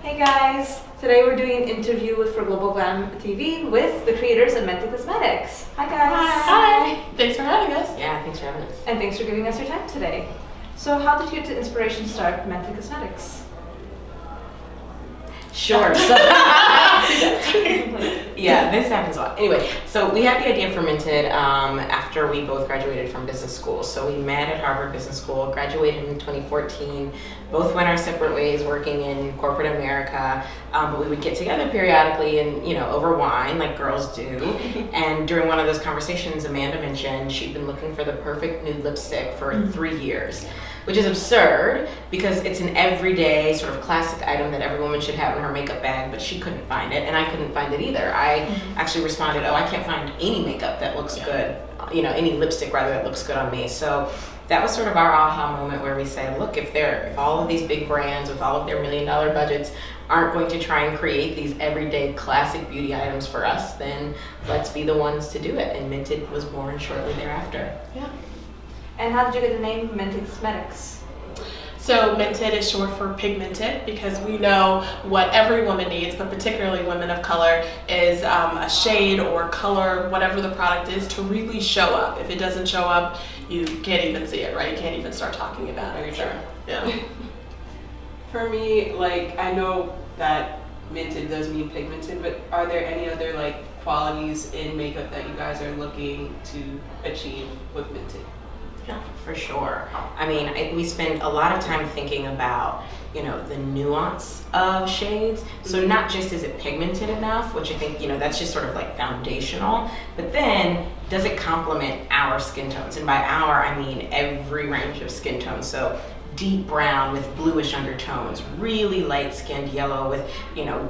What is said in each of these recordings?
Hey guys! Today we're doing an interview for Global Glam TV with the creators of Mented Cosmetics. Hi guys! Hi! Thanks for having us. Yeah, thanks for having us. And thanks for giving us your time today. So how did you get the inspiration to start Mented Cosmetics? Sure. So, yeah, this happens a lot. Anyway, so we had the idea for Mented after we both graduated from business school. So we met at Harvard Business School, graduated in 2014, both went our separate ways working in corporate America, but we would get together periodically and, over wine like girls do. And during one of those conversations, Amanda mentioned she'd been looking for the perfect nude lipstick for 3 years. Which is absurd because it's an everyday sort of classic item that every woman should have in her makeup bag, but she couldn't find it and I couldn't find it either. I actually responded, I can't find any makeup that looks good, any lipstick rather that looks good on me. So that was sort of our aha moment where we said, look, if all of these big brands with all of their $1 million budgets aren't going to try and create these everyday classic beauty items for us, then let's be the ones to do it. And Mented was born shortly thereafter. Yeah. And how did you get the name Mented Cosmetics? So Mented is short for pigmented because we know what every woman needs, but particularly women of color, is a shade or color, whatever the product is, to really show up. If it doesn't show up, you can't even see it, right? You can't even start talking about it. Sure. Yeah. For me, I know that Mented does mean pigmented, but are there any other qualities in makeup that you guys are looking to achieve with Mented? Yeah, for sure. I mean, we spend a lot of time thinking about, the nuance of shades. So not just is it pigmented enough, which I think, that's just sort of foundational, but then does it complement our skin tones? And by our, I mean every range of skin tones. So deep brown with bluish undertones, really light-skinned yellow with,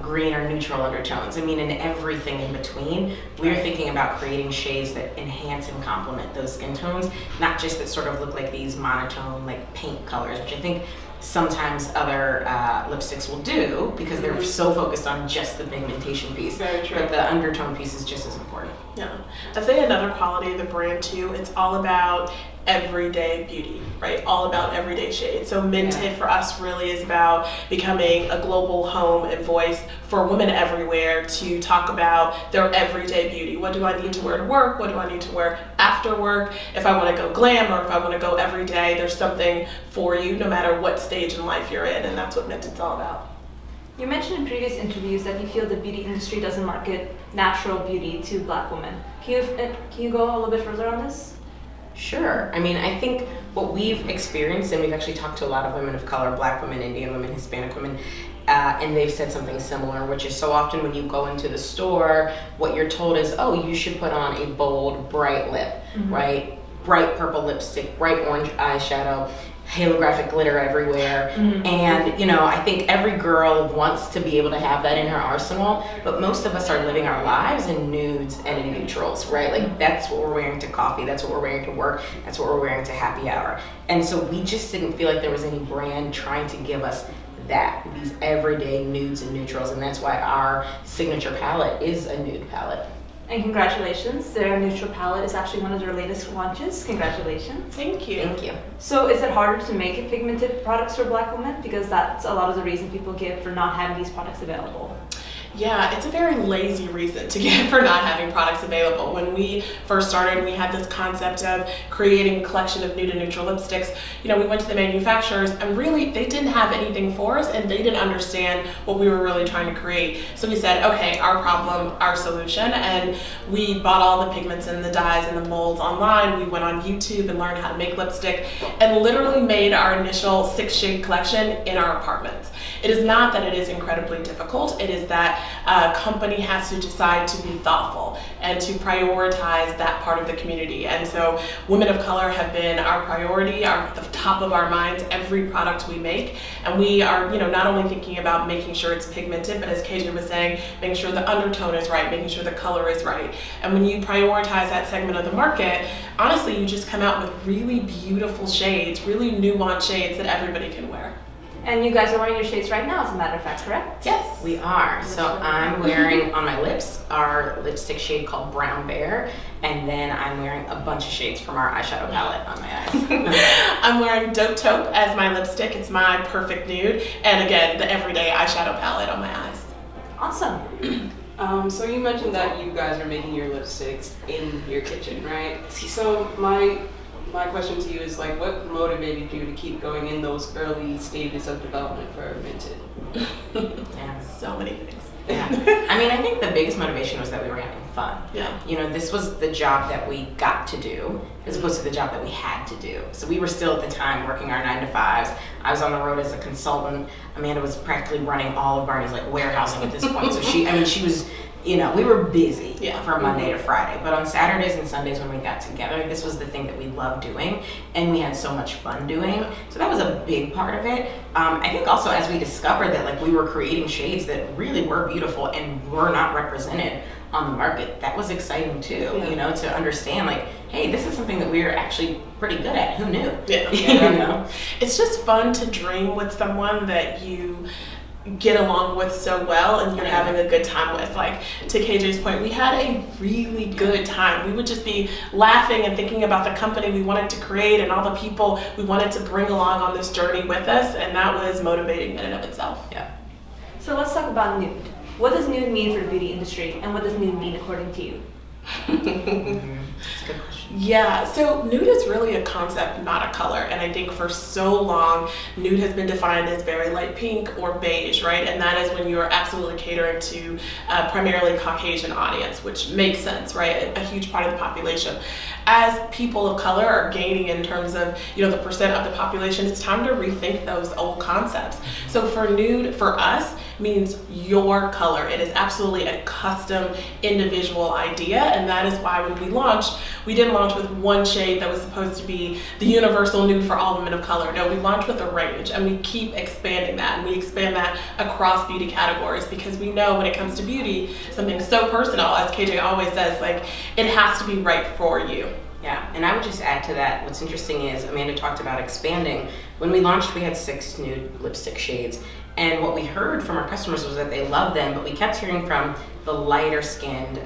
green or neutral undertones. I mean, and everything in between. We're thinking about creating shades that enhance and complement those skin tones, not just that sort of look like these monotone, paint colors, which I think sometimes other lipsticks will do because they're so focused on just the pigmentation piece. Very true. But the undertone piece is just as important. Yeah. I'd say another quality of the brand too, it's all about everyday beauty, right? All about everyday shades. So Mented for us really is about becoming a global home and voice for women everywhere to talk about their everyday beauty. What do I need to wear to work? What do I need to wear after work? If I want to go glam or if I want to go every day, there's something for you no matter what stage in life you're in, and that's what Mented's all about. You mentioned in previous interviews that you feel the beauty industry doesn't market natural beauty to Black women. Can you go a little bit further on this? Sure. I mean, I think what we've experienced, and we've actually talked to a lot of women of color, Black women, Indian women, Hispanic women, and they've said something similar, which is so often when you go into the store, what you're told is, you should put on a bold, bright lip, right? Bright purple lipstick, bright orange eyeshadow, holographic glitter everywhere. And, I think every girl wants to be able to have that in her arsenal, but most of us are living our lives in nudes and in neutrals, right? That's what we're wearing to coffee, that's what we're wearing to work, that's what we're wearing to happy hour. And so we just didn't feel like there was any brand trying to give us these everyday nudes and neutrals, and that's why our signature palette is a nude palette. And congratulations, their neutral palette is actually one of their latest launches. Congratulations. Thank you. Thank you. So is it harder to make pigmented products for Black women? Because that's a lot of the reason people give for not having these products available. Yeah, it's a very lazy reason to give for not having products available. When we first started, we had this concept of creating a collection of nude and neutral lipsticks. We went to the manufacturers and really they didn't have anything for us and they didn't understand what we were really trying to create. So we said, okay, our problem, our solution. And we bought all the pigments and the dyes and the molds online. We went on YouTube and learned how to make lipstick and literally made our initial 6-shade collection in our apartments. It is not that it is incredibly difficult. It is that a company has to decide to be thoughtful and to prioritize that part of the community. And so women of color have been our priority, the top of our minds, every product we make. And we are, not only thinking about making sure it's pigmented, but as KJ was saying, making sure the undertone is right, making sure the color is right. And when you prioritize that segment of the market, honestly, you just come out with really beautiful shades, really nuanced shades that everybody can wear. And you guys are wearing your shades right now, as a matter of fact, correct? Yes. We are. So I'm wearing on my lips our lipstick shade called Brown Bear, and then I'm wearing a bunch of shades from our eyeshadow palette on my eyes. I'm wearing Dope Taupe as my lipstick. It's my perfect nude. And again, the everyday eyeshadow palette on my eyes. Awesome. So you mentioned that you guys are making your lipsticks in your kitchen, right? So my question to you is like, what motivated you to keep going in those early stages of development for Mented? Yeah. So many things. Yeah. I mean, I think the biggest motivation was that we were having fun. Yeah. You know, this was the job that we got to do as opposed to the job that we had to do. So we were still at the time working our 9 to 5s. I was on the road as a consultant. Amanda was practically running all of Barney's like warehousing at this point. So she was, you know, we were busy from Monday to Friday. But on Saturdays and Sundays when we got together, this was the thing that we loved doing and we had so much fun doing. So that was a big part of it. I think also as we discovered that like we were creating shades that really were beautiful and were not represented on the market, that was exciting too, you know, to understand like, hey, this is something that we're actually pretty good at. Who knew? Yeah. You know? It's just fun to dream with someone that you get along with so well and you're having a good time with. Like to KJ's point, we had a really good time. We would just be laughing and thinking about the company we wanted to create and all the people we wanted to bring along on this journey with us, and that was motivating in and of itself. Yeah. So let's talk about nude. What does nude mean for the beauty industry, and what does nude mean according to you? That's a good question. Yeah, so nude is really a concept, not a color. And I think for so long, nude has been defined as very light pink or beige, right? And that is when you are absolutely catering to primarily Caucasian audience, which makes sense, right? A huge part of the population. As people of color are gaining in terms of, you know, the percent of the population, it's time to rethink those old concepts. So for nude, for us, means your color. It is absolutely a custom individual idea, and that is why when we launched, we didn't launch with one shade that was supposed to be the universal nude for all women of color. No, we launched with a range, and we keep expanding that, and we expand that across beauty categories because we know when it comes to beauty, something so personal, as KJ always says, like it has to be right for you. Yeah, and I would just add to that, what's interesting is Amanda talked about expanding. When we launched, we had 6 nude lipstick shades. And what we heard from our customers was that they loved them, but we kept hearing from the lighter skinned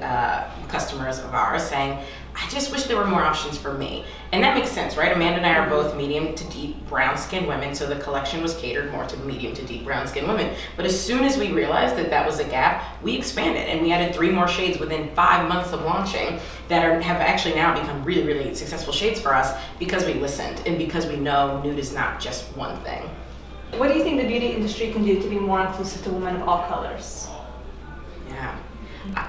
customers of ours saying, I just wish there were more options for me. And that makes sense, right? Amanda and I are both medium to deep brown skinned women, so the collection was catered more to medium to deep brown skinned women. But as soon as we realized that that was a gap, we expanded and we added 3 more shades within 5 months of launching that have actually now become really, really successful shades for us because we listened and because we know nude is not just one thing. What do you think the beauty industry can do to be more inclusive to women of all colors? Yeah.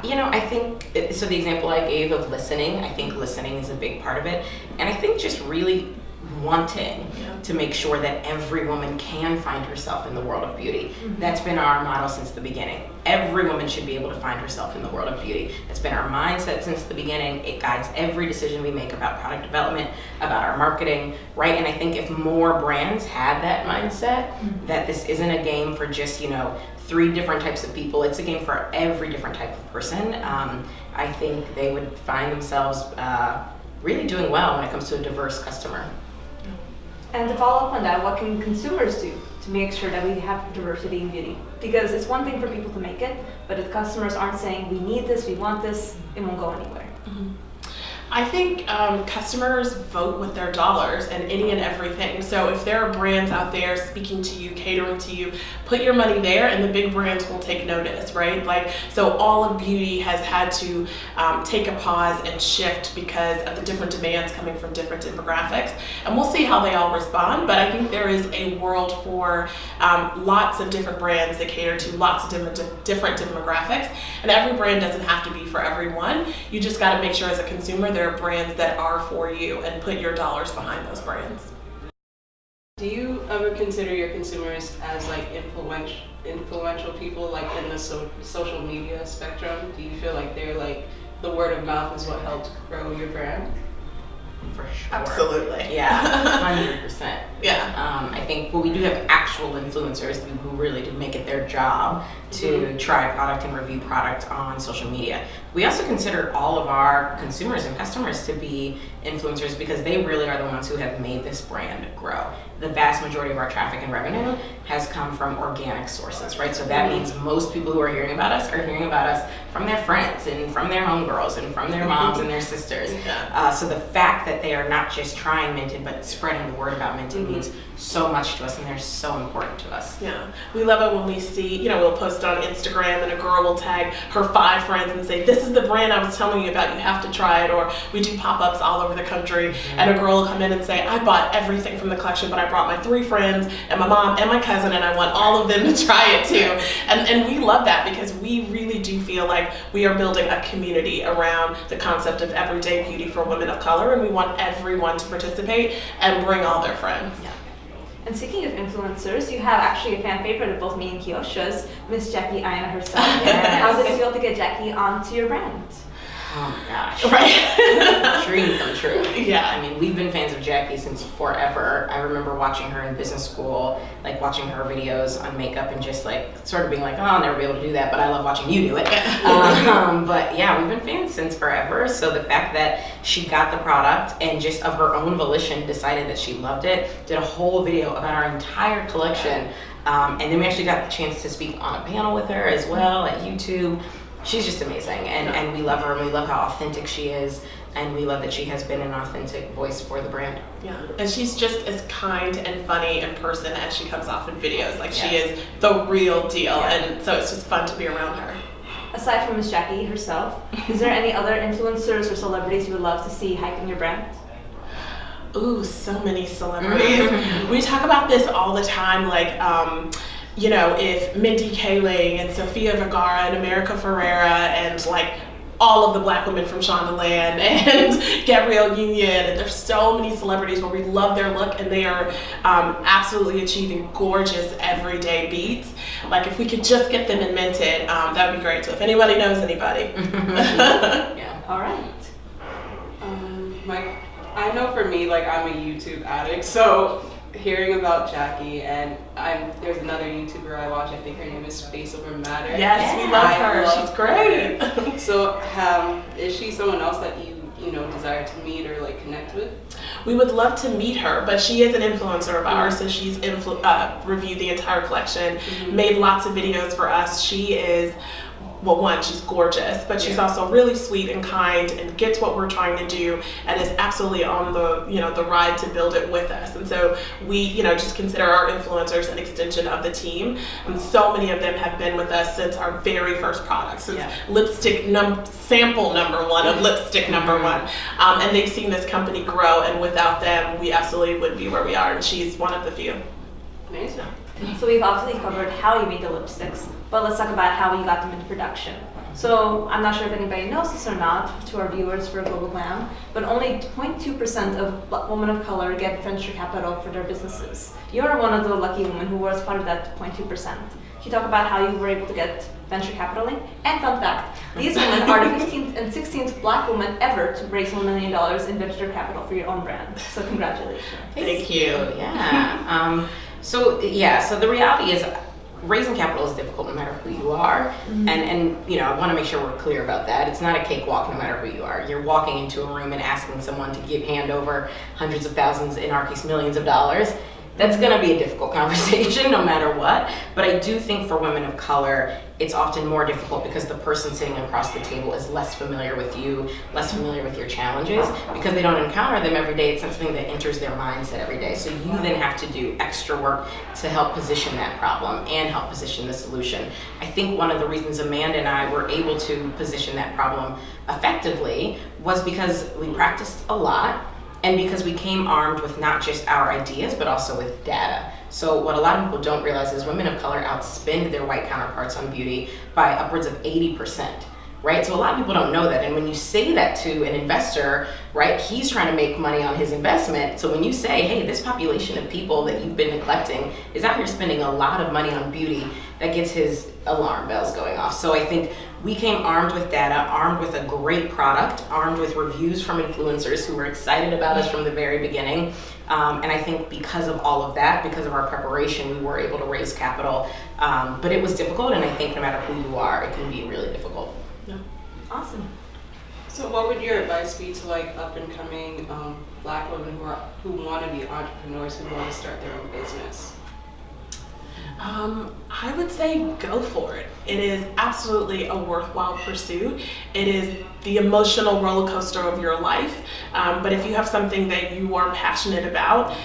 You know, I think, so the example I gave of listening, I think listening is a big part of it. And I think just really wanting to make sure that every woman can find herself in the world of beauty. Mm-hmm. That's been our motto since the beginning. Every woman should be able to find herself in the world of beauty. That's been our mindset since the beginning. It guides every decision we make about product development, about our marketing, right? And I think if more brands had that mindset, that this isn't a game for just, you know, 3 different types of people, it's a game for every different type of person, I think they would find themselves really doing well when it comes to a diverse customer. And to follow up on that, what can consumers do to make sure that we have diversity in beauty? Because it's one thing for people to make it, but if customers aren't saying, we need this, we want this, it won't go anywhere. Mm-hmm. I think customers vote with their dollars and any and everything. So if there are brands out there speaking to you, catering to you, put your money there and the big brands will take notice, right? Like, so all of beauty has had to take a pause and shift because of the different demands coming from different demographics. And we'll see how they all respond, but I think there is a world for lots of different brands that cater to lots of different demographics. And every brand doesn't have to be for everyone. You just got to make sure as a consumer there are brands that are for you and put your dollars behind those brands. Do you ever consider your consumers as like influential people like in the social media spectrum? Do you feel like they're like the word of mouth is what helped grow your brand? For sure. Absolutely. Yeah, 100%. Yeah. I think, but we do have actual influencers who really do make it their job to try product and review product on social media. We also consider all of our consumers and customers to be influencers because they really are the ones who have made this brand grow. The vast majority of our traffic and revenue has come from organic sources, right? So that means most people who are hearing about us are hearing about us from their friends and from their homegirls and from their moms and their sisters. So the fact that they are not just trying Mented but spreading the word about Mented means so much to us, and they're so important to us. Yeah, we love it when we see, we'll post on Instagram and a girl will tag her 5 friends and say, this is the brand I was telling you about, you have to try it. Or we do pop-ups all over the country and a girl will come in and say, I bought everything from the collection, but I brought my 3 friends and my mom and my cousin, and I want all of them to try it too. And we love that because we really do feel like we are building a community around the concept of everyday beauty for women of color, and we want everyone to participate and bring all their friends. Yeah. And speaking of influencers, you have actually a fan favorite of both me and Kiosha's, Miss Jackie Aina herself. Yes. How did it feel to get Jackie onto your brand? Oh my gosh. Right. Dream come true. Yeah. I mean, we've been fans of Jackie since forever. I remember watching her in business school, like watching her videos on makeup and just like sort of being like, oh, I'll never be able to do that, but I love watching you do it. But yeah, we've been fans since forever. So the fact that she got the product and just of her own volition decided that she loved it, did a whole video about our entire collection. And then we actually got the chance to speak on a panel with her as well at YouTube. She's just amazing, and we love her, and we love how authentic she is, and we love that she has been an authentic voice for the brand. Yeah, and she's just as kind and funny in person as she comes off in videos. Like she is the real deal, and so it's just fun to be around her. Aside from Miss Jackie herself, is there any other influencers or celebrities you would love to see hyping your brand? Ooh, so many celebrities. We talk about this all the time, like, if Mindy Kaling and Sofia Vergara and America Ferrera and like all of the black women from Shondaland and Gabrielle Union, and there's so many celebrities where we love their look and they are absolutely achieving gorgeous everyday beats. Like if we could just get them in Mented, that would be great. So if anybody knows anybody. Yeah. All right. I know for me, like I'm a YouTube addict, so hearing about Jackie and there's another YouTuber I watch, I think her name is Face Over Matter. Yes, we love her. She's great. So is she someone else that you desire to meet or like connect with? We would love to meet her, but she is an influencer of ours, so she's reviewed the entire collection, made lots of videos for us. She is, well, one, she's gorgeous, but she's also really sweet and kind and gets what we're trying to do and is absolutely on the, the ride to build it with us. And so we, just consider our influencers an extension of the team. And so many of them have been with us since our very first product, since lipstick sample number 1 of lipstick number 1. And they've seen this company grow, and without them, we absolutely wouldn't be where we are. And she's one of the few. Amazing. So we've obviously covered how you made the lipsticks, but let's talk about how you got them into production. So I'm not sure if anybody knows this or not to our viewers for Global Glam, but only 0.2% of women of color get venture capital for their businesses. You're one of the lucky women who was part of that 0.2%. Can you talk about how you were able to get venture capital in? And fun fact, these women are the 15th and 16th black women ever to raise $1 million in venture capital for your own brand. So congratulations. Thank you. Yeah. So the reality is raising capital is difficult no matter who you are. And I want to make sure we're clear about that. It's not a cakewalk no matter who you are. You're walking into a room and asking someone to hand over hundreds of thousands, in our case millions of dollars. That's going to be a difficult conversation no matter what. But I do think for women of color, it's often more difficult because the person sitting across the table is less familiar with you, less familiar with your challenges, because they don't encounter them every day. It's not something that enters their mindset every day. So you then have to do extra work to help position that problem and help position the solution. I think one of the reasons Amanda and I were able to position that problem effectively was because we practiced a lot, and because we came armed with not just our ideas, but also with data. So what a lot of people don't realize is women of color outspend their white counterparts on beauty by upwards of 80%, right? So a lot of people don't know that. And when you say that to an investor, right, he's trying to make money on his investment. So when you say, hey, this population of people that you've been neglecting is out here spending a lot of money on beauty, that gets his alarm bells going off. So I think we came armed with data, armed with a great product, armed with reviews from influencers who were excited about us from the very beginning. And I think because of all of that, because of our preparation, we were able to raise capital. But it was difficult, and I think no matter who you are, it can be really difficult. Yeah. Awesome. So what would your advice be to like up and coming Black women who want to be entrepreneurs, who want to start their own business? I would say go for it. It is absolutely a worthwhile pursuit. It is the emotional roller coaster of your life. But if you have something that you are passionate about,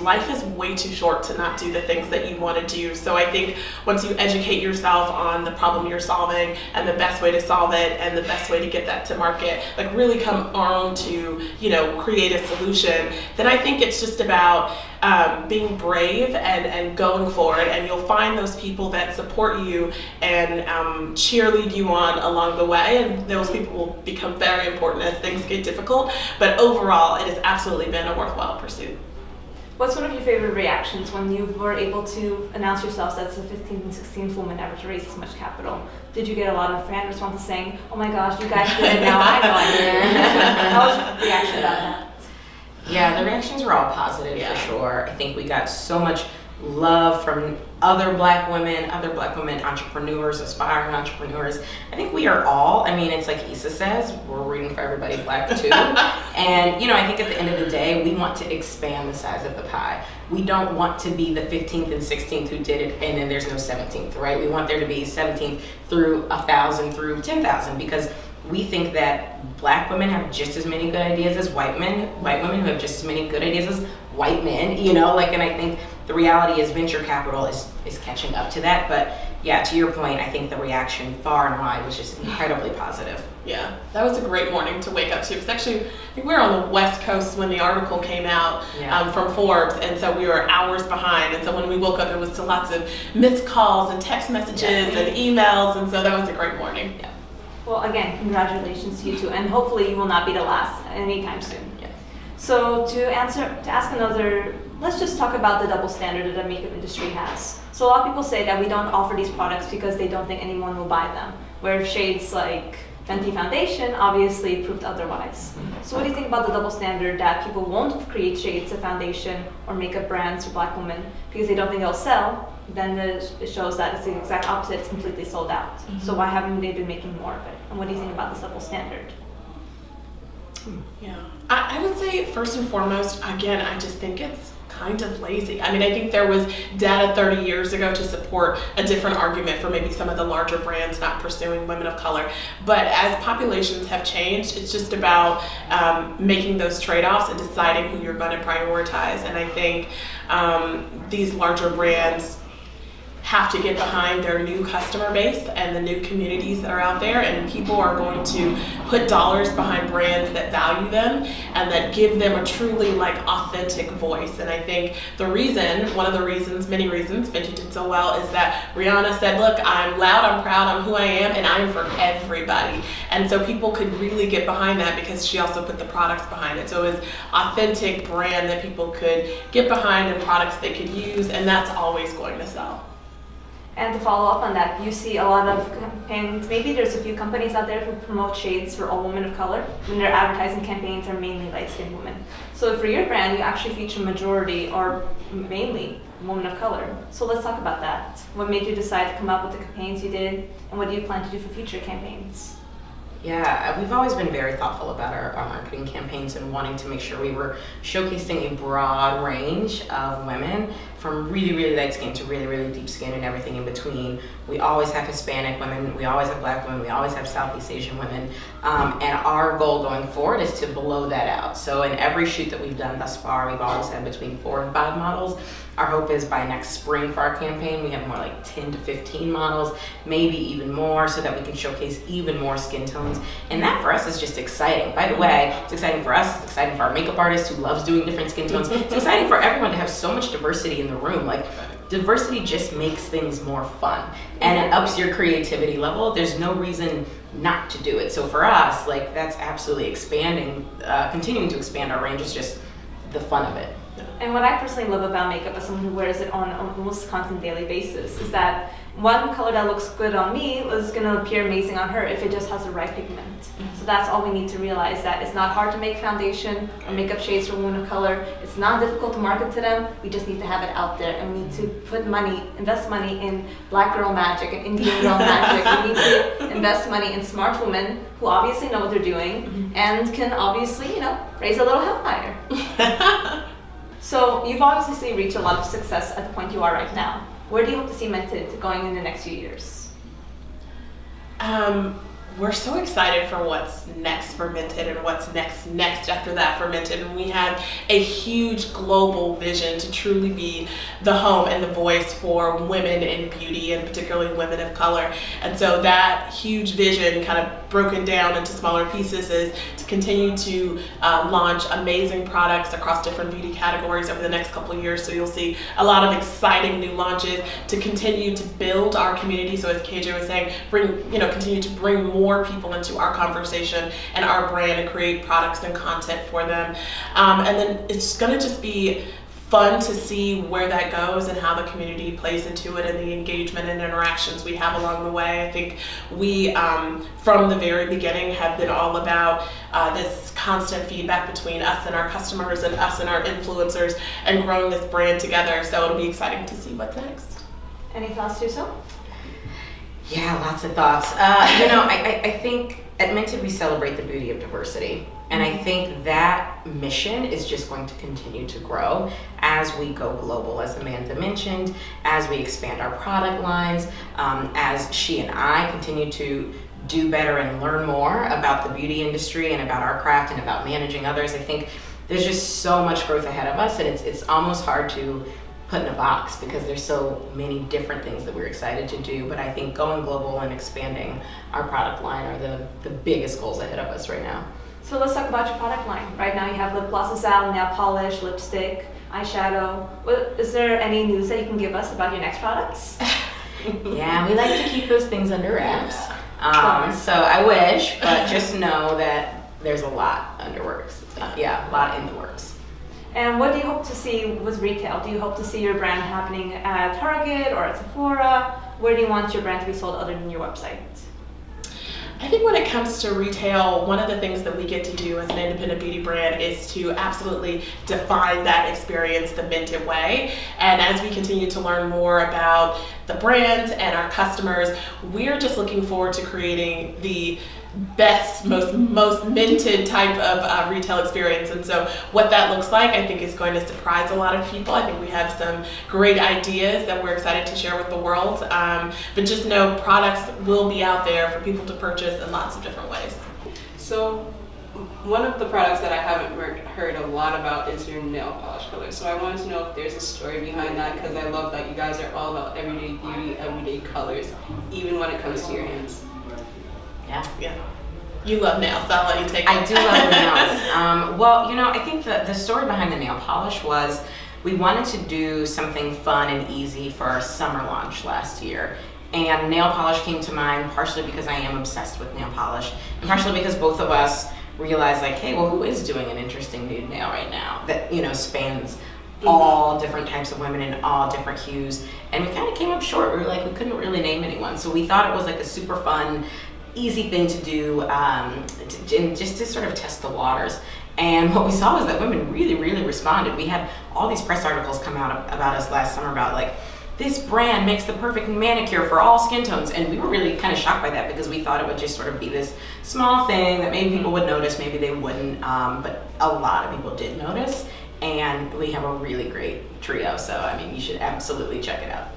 life is way too short to not do the things that you want to do. So I think once you educate yourself on the problem you're solving and the best way to solve it and the best way to get that to market, like really come armed to, create a solution, then I think it's just about being brave and going for it. And you'll find those people that support you and cheerlead you on along the way. And those people will become very important as things get difficult. But overall, it has absolutely been a worthwhile pursuit. What's one of your favorite reactions when you were able to announce yourselves as the 15th and 16th woman ever to raise this much capital? Did you get a lot of fan responses saying, "Oh my gosh, you guys did it, now I know I did it"? How was your reaction about that? Yeah, the reactions were all positive for sure. I think we got so much love from other black women entrepreneurs, aspiring entrepreneurs. I think we are all, it's like Issa says, we're rooting for everybody black too. And I think at the end of the day, we want to expand the size of the pie. We don't want to be the 15th and 16th who did it and then there's no 17th, right? We want there to be 17th through 1,000 through 10,000, because we think that black women have just as many good ideas as white women who have just as many good ideas as white men, and I think the reality is venture capital is catching up to that. But yeah, to your point, I think the reaction far and wide was just incredibly positive. Yeah, that was a great morning to wake up to. Because actually, I think we were on the West Coast when the article came out from Forbes, and so we were hours behind. And so when we woke up, it was to lots of missed calls and text messages and emails, and so that was a great morning. Yeah. Well, again, congratulations to you two, and hopefully you will not be the last anytime soon. Yeah. So to ask another, let's just talk about the double standard that the makeup industry has. So a lot of people say that we don't offer these products because they don't think anyone will buy them, where shades like Fenty Foundation obviously proved otherwise. So what do you think about the double standard that people won't create shades of foundation or makeup brands for black women because they don't think they'll sell? Then it shows that it's the exact opposite, it's completely sold out. So why haven't they been making more of it? And what do you think about this double standard? Yeah, I would say first and foremost, again, I just think it's kind of lazy. I think there was data 30 years ago to support a different argument for maybe some of the larger brands not pursuing women of color. But as populations have changed, it's just about making those trade-offs and deciding who you're going to prioritize. And I think these larger brands have to get behind their new customer base and the new communities that are out there, and people are going to put dollars behind brands that value them and that give them a truly authentic voice. And I think one of the reasons, many reasons Fenty did so well is that Rihanna said, look, I'm loud, I'm proud, I'm who I am, and I'm for everybody. And so people could really get behind that because she also put the products behind it. So it was authentic brand that people could get behind and products they could use, and that's always going to sell. And to follow up on that, you see a lot of campaigns, maybe there's a few companies out there who promote shades for all women of color when their advertising campaigns are mainly light-skinned women. So for your brand, you actually feature majority or mainly women of color. So let's talk about that. What made you decide to come up with the campaigns you did, and what do you plan to do for future campaigns? Yeah, we've always been very thoughtful about our marketing campaigns and wanting to make sure we were showcasing a broad range of women, from really, really light skin to really, really deep skin and everything in between. We always have Hispanic women, we always have black women, we always have Southeast Asian women, and our goal going forward is to blow that out. So in every shoot that we've done thus far, we've always had between 4 and 5 models. Our hope is by next spring for our campaign, we have more like 10 to 15 models, maybe even more, so that we can showcase even more skin tones. And that for us is just exciting. By the way, it's exciting for us, it's exciting for our makeup artist who loves doing different skin tones. It's exciting for everyone to have so much diversity in the room. Diversity just makes things more fun, and it ups your creativity level. There's no reason not to do it. So for us, that's absolutely expanding, continuing to expand our range is just the fun of it. And what I personally love about makeup as someone who wears it on an almost constant daily basis is that one color that looks good on me is going to appear amazing on her if it just has the right pigment. So that's all we need to realize, that it's not hard to make foundation or makeup shades for women of color. It's not difficult to market to them. We just need to have it out there, and we need to put money, invest money in Black girl magic and Indian girl magic. We need to invest money in smart women who obviously know what they're doing and can obviously, raise a little hellfire. So you've obviously reached a lot of success at the point you are right now. Where do you hope to see Mented going in the next few years? We're so excited for what's next for Mented and what's next after that for Mented. And we have a huge global vision to truly be the home and the voice for women in beauty, and particularly women of color. And so that huge vision, kind of broken down into smaller pieces, is to continue to launch amazing products across different beauty categories over the next couple of years. So you'll see a lot of exciting new launches, to continue to build our community. So as KJ was saying, continue to bring more people into our conversation and our brand and create products and content for them. And then it's going to just be fun to see where that goes and how the community plays into it, and the engagement and interactions we have along the way. I think we, from the very beginning, have been all about this constant feedback between us and our customers and us and our influencers, and growing this brand together. So it'll be exciting to see what's next. Any thoughts, Suso? Yeah, lots of thoughts. I think at Mented we celebrate the beauty of diversity. And I think that mission is just going to continue to grow as we go global, as Amanda mentioned, as we expand our product lines, as she and I continue to do better and learn more about the beauty industry and about our craft and about managing others. I think there's just so much growth ahead of us, and it's almost hard to put in a box because there's so many different things that we're excited to do. But I think going global and expanding our product line are the biggest goals ahead of us right now. So let's talk about your product line. Right now you have lip glosses out, nail polish, lipstick, eyeshadow. Is there any news that you can give us about your next products? Yeah, we like to keep those things under wraps. So I wish, but just know that there's a lot under works. A lot in the works. And what do you hope to see with retail? Do you hope to see your brand happening at Target or at Sephora? Where do you want your brand to be sold other than your website? I think when it comes to retail, one of the things that we get to do as an independent beauty brand is to absolutely define that experience the Mented way. And as we continue to learn more about the brand and our customers, we're just looking forward to creating the best, most Mented type of retail experience. And so what that looks like, I think, is going to surprise a lot of people. I think we have some great ideas that we're excited to share with the world. But just know products will be out there for people to purchase in lots of different ways. So one of the products that I haven't heard a lot about is your nail polish color. So I wanted to know if there's a story behind that, because I love that you guys are all about everyday beauty, everyday colors, even when it comes to your hands. Yeah. You love nails, so I'll let you take it. I do love nails. I think the story behind the nail polish was we wanted to do something fun and easy for our summer launch last year. And nail polish came to mind partially because I am obsessed with nail polish, and partially because both of us realized, hey, who is doing an interesting nude nail right now that, spans all different types of women in all different hues. And we kind of came up short. We were we couldn't really name anyone. So we thought it was a super fun, easy thing to do, and just to sort of test the waters. And what we saw was that women really, really responded. We had all these press articles come out about us last summer about this brand makes the perfect manicure for all skin tones. And we were really kind of shocked by that, because we thought it would just sort of be this small thing that maybe people would notice, maybe they wouldn't, but a lot of people did notice. And we have a really great trio, so you should absolutely check it out.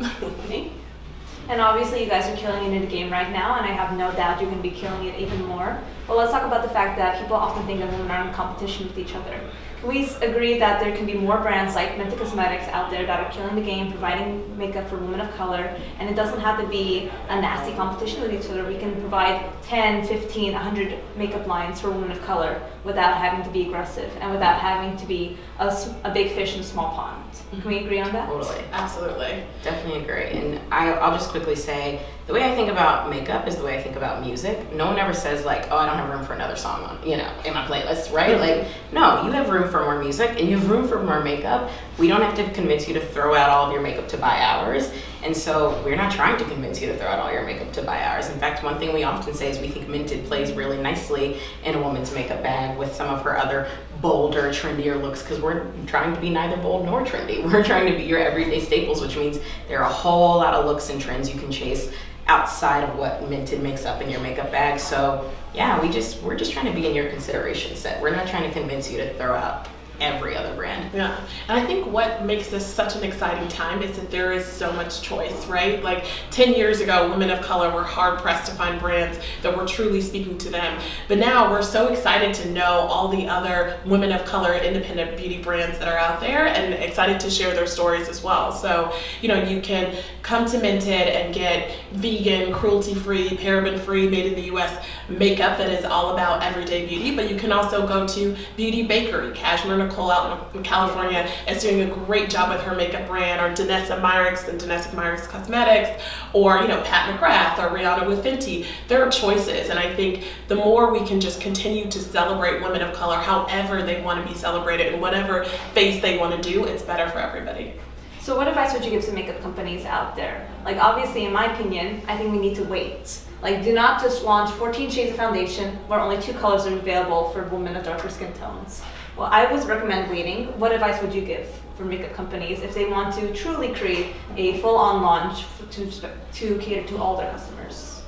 And obviously you guys are killing it in the game right now, and I have no doubt you're going to be killing it even more. But let's talk about the fact that people often think that women are in competition with each other. Can we agree that there can be more brands like Mented Cosmetics out there that are killing the game, providing makeup for women of color, and it doesn't have to be a nasty competition with each other? We can provide 10, 15, 100 makeup lines for women of color without having to be aggressive and without having to be a big fish in a small pond. Can we agree on that? Totally. Absolutely. Definitely agree. And I'll just quickly say, the way I think about makeup is the way I think about music. No one ever says like, oh, I don't have room for another song on, in my playlist, right? Like, no, you have room for more music and you have room for more makeup. We don't have to convince you to throw out all of your makeup to buy ours. And so we're not trying to convince you to throw out all your makeup to buy ours. In fact, one thing we often say is we think Mented plays really nicely in a woman's makeup bag with some of her other bolder, trendier looks, because we're trying to be neither bold nor trendy. We're trying to be your everyday staples, which means there are a whole lot of looks and trends you can chase outside of what Mented makes up in your makeup bag. So yeah, we're just trying to be in your consideration set. We're not trying to convince you to throw out every other brand. Yeah, and I think what makes this such an exciting time is that there is so much choice, right? Like 10 years ago, women of color were hard pressed to find brands that were truly speaking to them. But now we're so excited to know all the other women of color independent beauty brands that are out there and excited to share their stories as well. So, you can come to Mented and get vegan, cruelty-free, paraben-free, made in the US makeup that is all about everyday beauty, but you can also go to Beauty Bakery. Cashmere Nicole out in California is doing a great job with her makeup brand, or Danessa Myricks and Danessa Myricks Cosmetics, or Pat McGrath or Rihanna with Fenty. There are choices, and I think the more we can just continue to celebrate women of color however they want to be celebrated and whatever face they want to do, it's better for everybody. So what advice would you give to makeup companies out there? Like, obviously, in my opinion, I think we need to wait. Like, do not just launch 14 shades of foundation where only 2 colors are available for women of darker skin tones. Well, I would recommend waiting. What advice would you give for makeup companies if they want to truly create a full-on launch to cater to all their customers?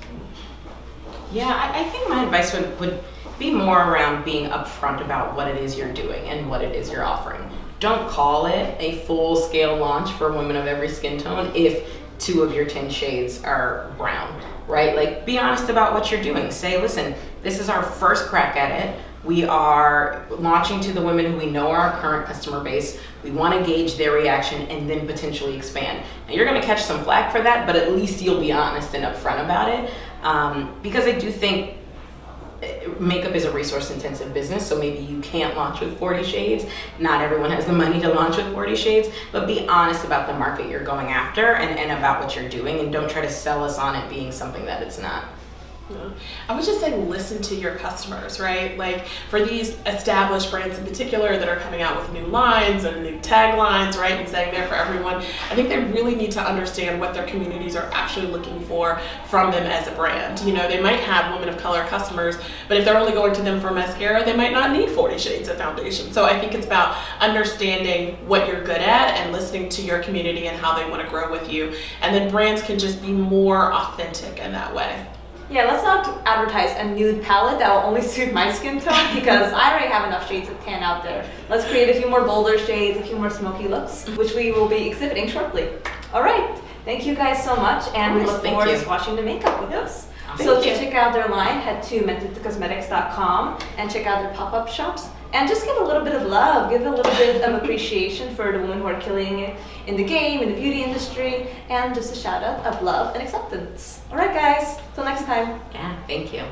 Yeah, I think my advice would be more around being upfront about what it is you're doing and what it is you're offering. Don't call it a full-scale launch for women of every skin tone if 2 of your 10 shades are brown, right? Like, be honest about what you're doing. Say, listen, this is our first crack at it. We are launching to the women who we know are our current customer base. We want to gauge their reaction and then potentially expand. Now, you're going to catch some flack for that, but at least you'll be honest and upfront about it. Because I do think makeup is a resource-intensive business, so maybe you can't launch with 40 shades. Not everyone has the money to launch with 40 shades, but be honest about the market you're going after and about what you're doing, and don't try to sell us on it being something that it's not. I would just say listen to your customers, right? Like, for these established brands in particular that are coming out with new lines and new taglines, right, and saying they're for everyone, I think they really need to understand what their communities are actually looking for from them as a brand. They might have women of color customers, but if they're only going to them for mascara, they might not need 40 shades of foundation. So I think it's about understanding what you're good at and listening to your community and how they want to grow with you. And then brands can just be more authentic in that way. Yeah, let's not advertise a nude palette that will only suit my skin tone, because I already have enough shades of tan out there. Let's create a few more bolder shades, a few more smoky looks, which we will be exhibiting shortly. All right, thank you guys so much, and we look forward to swatching the makeup with us. So to check out their line, head to mentedcosmetics.com and check out their pop-up shops. And just give a little bit of love, give a little bit of appreciation for the women who are killing it in the game, in the beauty industry, and just a shout out of love and acceptance. All right, guys, till next time. Yeah, thank you.